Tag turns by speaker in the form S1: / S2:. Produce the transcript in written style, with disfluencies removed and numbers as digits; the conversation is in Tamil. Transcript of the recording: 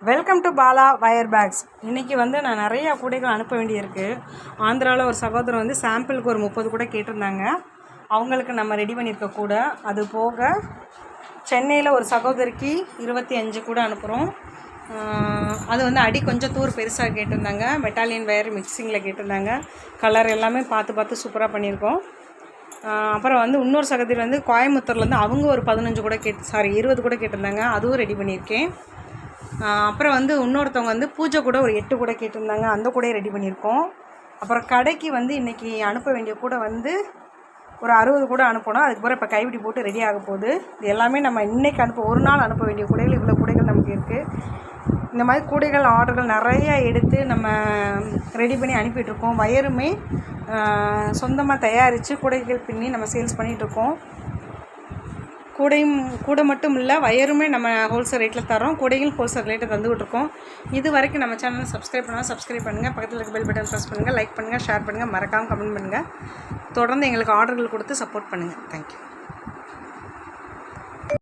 S1: Welcome to Bala wire bags. இன்றைக்கி நான் நிறையா கூடைகள் அனுப்ப வேண்டியிருக்கு. ஆந்திராவில் ஒரு சகோதரர் சாம்பிளுக்கு ஒரு 30 கூட கேட்டிருந்தாங்க. அவங்களுக்கு நம்ம ரெடி பண்ணியிருக்க கூட. அது போக சென்னையில் ஒரு சகோதரிக்கு 25 கூட அனுப்புகிறோம். அது அடி கொஞ்சம் தூர் பெருசாக கேட்டிருந்தாங்க. மெட்டாலியன் வயர் மிக்சிங்கில் கேட்டிருந்தாங்க. கலர் எல்லாமே பார்த்து சூப்பராக பண்ணியிருக்கோம். அப்புறம் இன்னொரு சகோதரி கோயம்புத்தூர்லேருந்து அவங்க ஒரு 15 கூட 20 கூட கேட்டிருந்தாங்க. அதுவும் ரெடி பண்ணியிருக்கேன். அப்புறம் இன்னொருத்தவங்க பூஜை கூட ஒரு 8 கூட கேட்டிருந்தாங்க. அந்த கூடையை ரெடி பண்ணியிருக்கோம். அப்புறம் கடைக்கு இன்றைக்கி அனுப்ப வேண்டிய கூட ஒரு 60 கூட அனுப்பணும். அதுக்கப்புறம் இப்போ கைவிடி போட்டு ரெடி ஆக போகுது. இது எல்லாமே நம்ம இன்றைக்கி ஒரு நாள் அனுப்ப வேண்டிய கூடைகள். இவ்வளோ கூடைகள் நமக்கு இருக்குது. இந்த மாதிரி கூடைகள் ஆர்டர்கள் நிறையா எடுத்து நம்ம ரெடி பண்ணி அனுப்பிட்டுருக்கோம். வயருமே சொந்தமாக தயாரித்து கூடைகள் பின்னி நம்ம சேல்ஸ் பண்ணிகிட்ருக்கோம். கூட மட்டும் இல்லை, வயருமே நம்ம ஹோல்சேல் ரேட்டில் தரோம். கூடையும் ஹோல்சேல் ரேட்டில் தந்துவிட்ருக்கோம். இது வரைக்கும் நம்ம சேனலை சப்ஸ்கிரைப் பண்ணுங்கள். பக்கத்தில் இருக்க பெல் பட்டன் ப்ரெஸ் பண்ணுங்கள். லைக் பண்ணுங்கள், ஷேர் பண்ணுங்கள், மறக்காமல் கமெண்ட் பண்ணுங்கள். தொடர்ந்து எங்களுக்கு ஆர்டர்கள் கொடுத்து சப்போர்ட் பண்ணுங்கள். தேங்க்யூ.